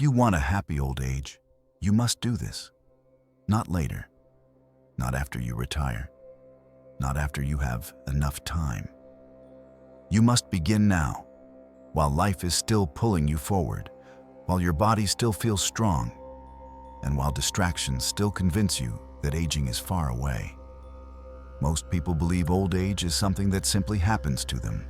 If you want a happy old age, you must do this. Not later. Not after you retire. Not after you have enough time. You must begin now, while life is still pulling you forward, while your body still feels strong, and while distractions still convince you that aging is far away. Most people believe old age is something that simply happens to them.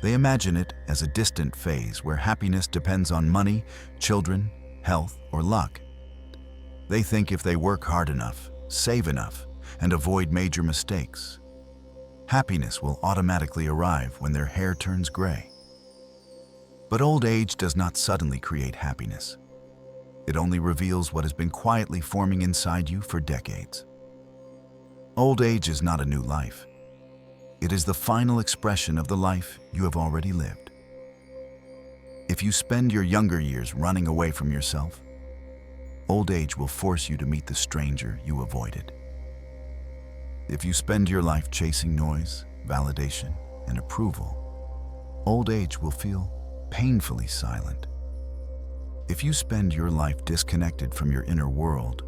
They imagine it as a distant phase where happiness depends on money, children, health, or luck. They think if they work hard enough, save enough, and avoid major mistakes, happiness will automatically arrive when their hair turns gray. But old age does not suddenly create happiness. It only reveals what has been quietly forming inside you for decades. Old age is not a new life. It is the final expression of the life you have already lived. If you spend your younger years running away from yourself, old age will force you to meet the stranger you avoided. If you spend your life chasing noise, validation, and approval, old age will feel painfully silent. If you spend your life disconnected from your inner world,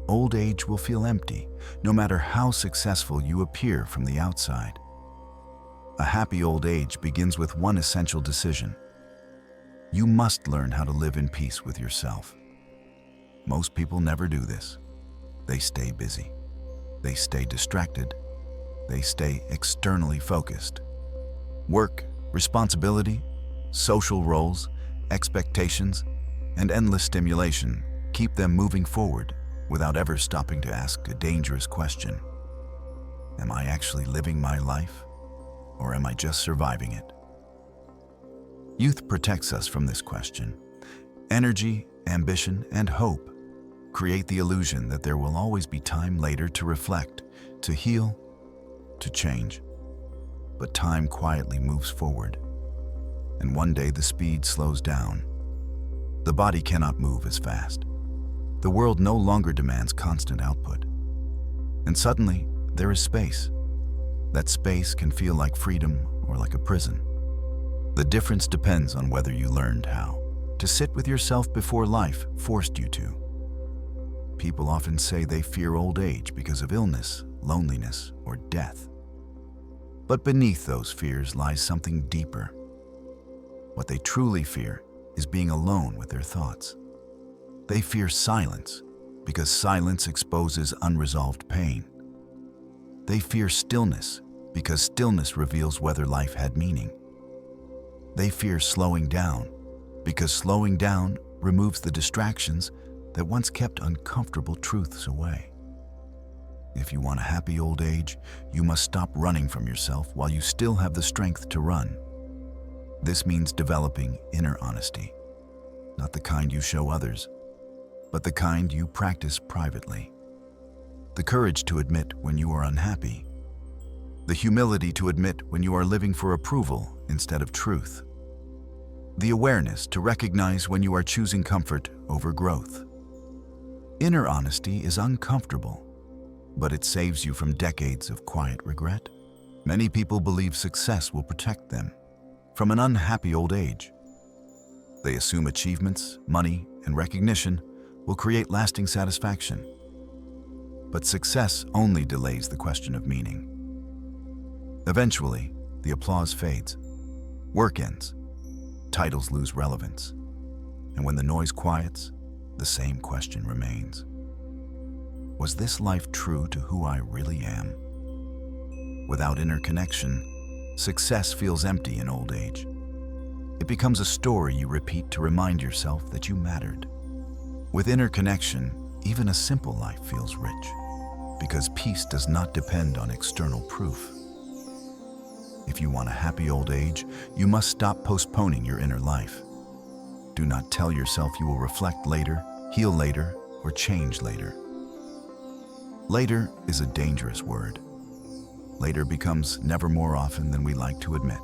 old age will feel empty, no matter how successful you appear from the outside. A happy old age begins with one essential decision. You must learn how to live in peace with yourself. Most people never do this. They stay busy. They stay distracted. They stay externally focused. Work, responsibility, social roles, expectations, and endless stimulation keep them moving forward without ever stopping to ask a dangerous question. Am I actually living my life, or am I just surviving it? Youth protects us from this question. Energy, ambition, and hope create the illusion that there will always be time later to reflect, to heal, to change. But time quietly moves forward, and one day the speed slows down. The body cannot move as fast. The world no longer demands constant output. And suddenly, there is space. That space can feel like freedom or like a prison. The difference depends on whether you learned how to sit with yourself before life forced you to. People often say they fear old age because of illness, loneliness, or death. But beneath those fears lies something deeper. What they truly fear is being alone with their thoughts. They fear silence because silence exposes unresolved pain. They fear stillness because stillness reveals whether life had meaning. They fear slowing down because slowing down removes the distractions that once kept uncomfortable truths away. If you want a happy old age, you must stop running from yourself while you still have the strength to run. This means developing inner honesty, not the kind you show others, but the kind you practice privately. The courage to admit when you are unhappy. The humility to admit when you are living for approval instead of truth. The awareness to recognize when you are choosing comfort over growth. Inner honesty is uncomfortable, but it saves you from decades of quiet regret. Many people believe success will protect them from an unhappy old age. They assume achievements, money, and recognition will create lasting satisfaction. But success only delays the question of meaning. Eventually, the applause fades, work ends, titles lose relevance, and when the noise quiets, the same question remains. Was this life true to who I really am? Without inner connection, success feels empty in old age. It becomes a story you repeat to remind yourself that you mattered. With inner connection, even a simple life feels rich, because peace does not depend on external proof. If you want a happy old age, you must stop postponing your inner life. Do not tell yourself you will reflect later, heal later, or change later. Later is a dangerous word. Later becomes never more often than we like to admit.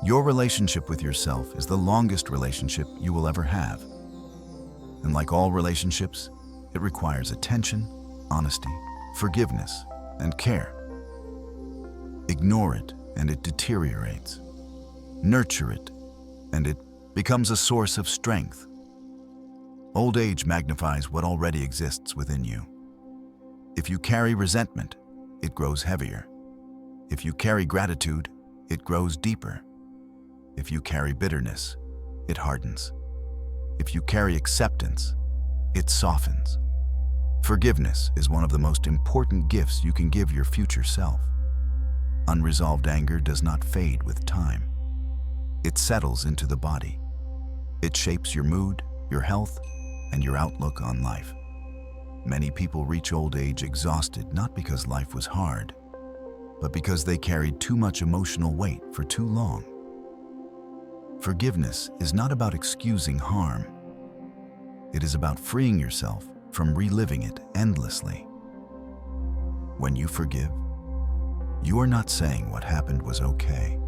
Your relationship with yourself is the longest relationship you will ever have. And like all relationships, it requires attention, honesty, forgiveness, and care. Ignore it, and it deteriorates. Nurture it, and it becomes a source of strength. Old age magnifies what already exists within you. If you carry resentment, it grows heavier. If you carry gratitude, it grows deeper. If you carry bitterness, it hardens. If you carry acceptance, it softens. Forgiveness is one of the most important gifts you can give your future self. Unresolved anger does not fade with time. It settles into the body. It shapes your mood, your health, and your outlook on life. Many people reach old age exhausted not because life was hard, but because they carried too much emotional weight for too long. Forgiveness is not about excusing harm. It is about freeing yourself from reliving it endlessly. When you forgive, you are not saying what happened was okay.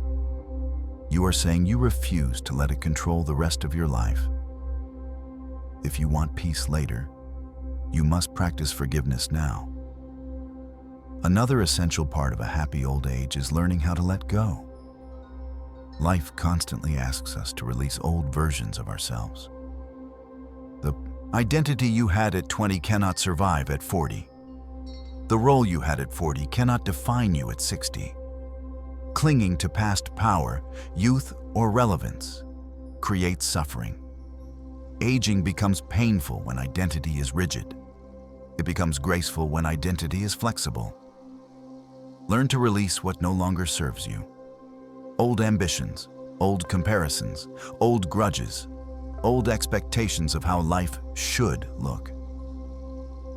You are saying you refuse to let it control the rest of your life. If you want peace later, you must practice forgiveness now. Another essential part of a happy old age is learning how to let go. Life constantly asks us to release old versions of ourselves. The identity you had at 20 cannot survive at 40. The role you had at 40 cannot define you at 60. Clinging to past power, youth, or relevance creates suffering. Aging becomes painful when identity is rigid. It becomes graceful when identity is flexible. Learn to release what no longer serves you. Old ambitions, old comparisons, old grudges, old expectations of how life should look.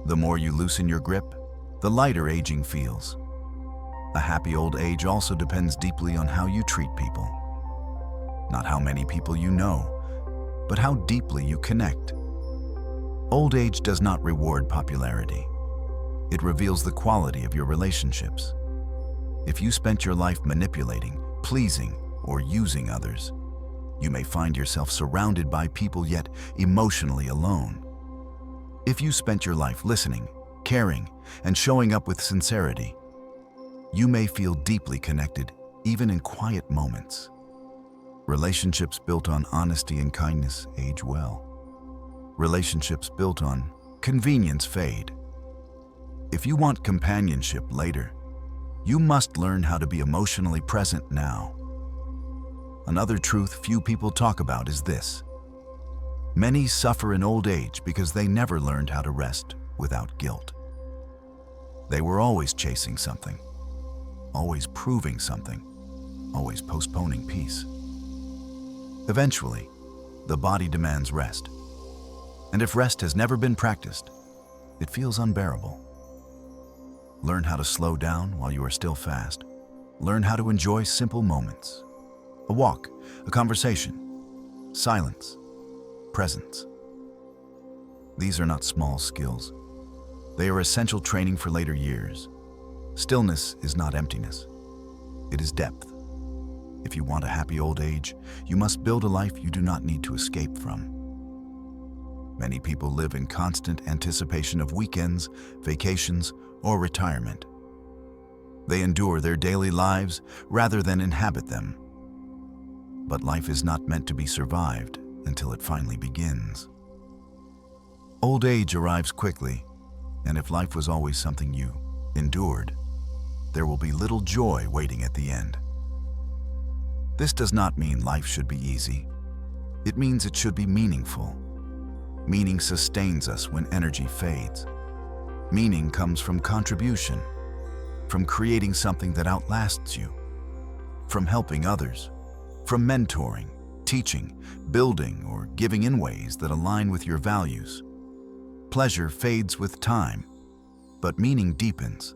The more you loosen your grip, the lighter aging feels. A happy old age also depends deeply on how you treat people. Not how many people you know, but how deeply you connect. Old age does not reward popularity. It reveals the quality of your relationships. If you spent your life manipulating, pleasing, or using others, you may find yourself surrounded by people yet emotionally alone. If you spent your life listening, caring, and showing up with sincerity, you may feel deeply connected even in quiet moments. Relationships built on honesty and kindness age well. Relationships built on convenience fade. If you want companionship later, you must learn how to be emotionally present now. Another truth few people talk about is this: many suffer in old age because they never learned how to rest without guilt. They were always chasing something, always proving something, always postponing peace. Eventually, the body demands rest. And if rest has never been practiced, it feels unbearable. Learn how to slow down while you are still fast. Learn how to enjoy simple moments. A walk, a conversation, silence, presence. These are not small skills. They are essential training for later years. Stillness is not emptiness. It is depth. If you want a happy old age, you must build a life you do not need to escape from. Many people live in constant anticipation of weekends, vacations, or retirement. They endure their daily lives rather than inhabit them. But life is not meant to be survived until it finally begins. Old age arrives quickly, and if life was always something you endured, there will be little joy waiting at the end. This does not mean life should be easy. It means it should be meaningful. Meaning sustains us when energy fades. Meaning comes from contribution, from creating something that outlasts you, from helping others, from mentoring, teaching, building, or giving in ways that align with your values. Pleasure fades with time, but meaning deepens.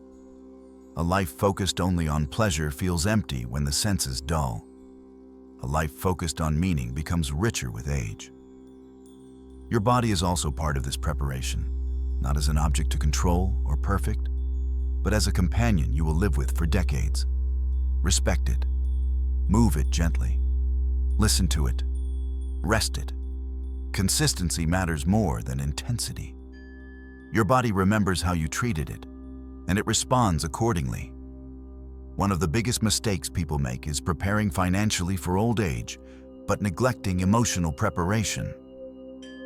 A life focused only on pleasure feels empty when the senses dull. A life focused on meaning becomes richer with age. Your body is also part of this preparation, not as an object to control or perfect, but as a companion you will live with for decades. Respect it. Move it gently. Listen to it. Rest it. Consistency matters more than intensity. Your body remembers how you treated it, and it responds accordingly. One of the biggest mistakes people make is preparing financially for old age but neglecting emotional preparation.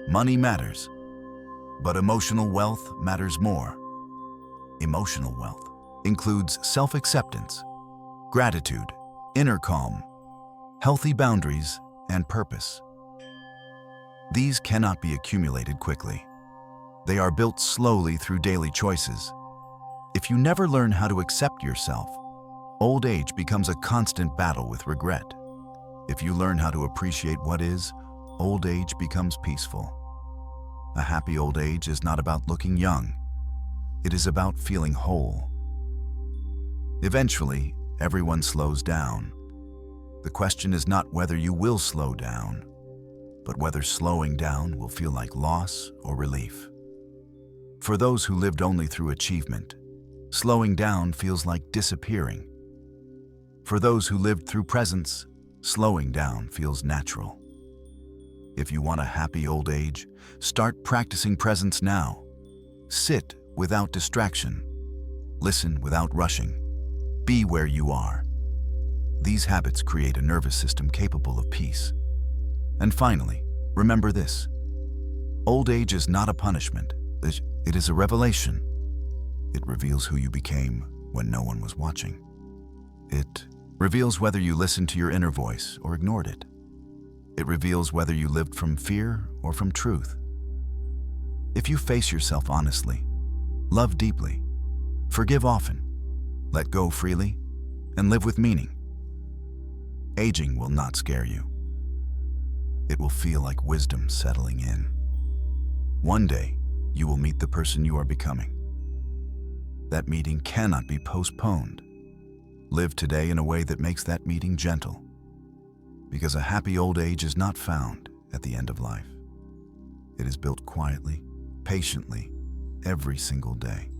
Money matters, but emotional wealth matters more. Emotional wealth includes self-acceptance, gratitude, inner calm, healthy boundaries, and purpose. These cannot be accumulated quickly. They are built slowly through daily choices. If you never learn how to accept yourself, old age becomes a constant battle with regret. If you learn how to appreciate what is, old age becomes peaceful. A happy old age is not about looking young. It is about feeling whole. Eventually, everyone slows down. The question is not whether you will slow down, but whether slowing down will feel like loss or relief. For those who lived only through achievement, slowing down feels like disappearing. For those who lived through presence, slowing down feels natural. If you want a happy old age, start practicing presence now. Sit without distraction. Listen without rushing. Be where you are. These habits create a nervous system capable of peace. And finally, remember this. Old age is not a punishment. It is a revelation. It reveals who you became when no one was watching. It reveals whether you listened to your inner voice or ignored it. It reveals whether you lived from fear or from truth. If you face yourself honestly, love deeply, forgive often, let go freely, and live with meaning, aging will not scare you. It will feel like wisdom settling in. One day, you will meet the person you are becoming. That meeting cannot be postponed. Live today in a way that makes that meeting gentle. Because a happy old age is not found at the end of life. It is built quietly, patiently, every single day.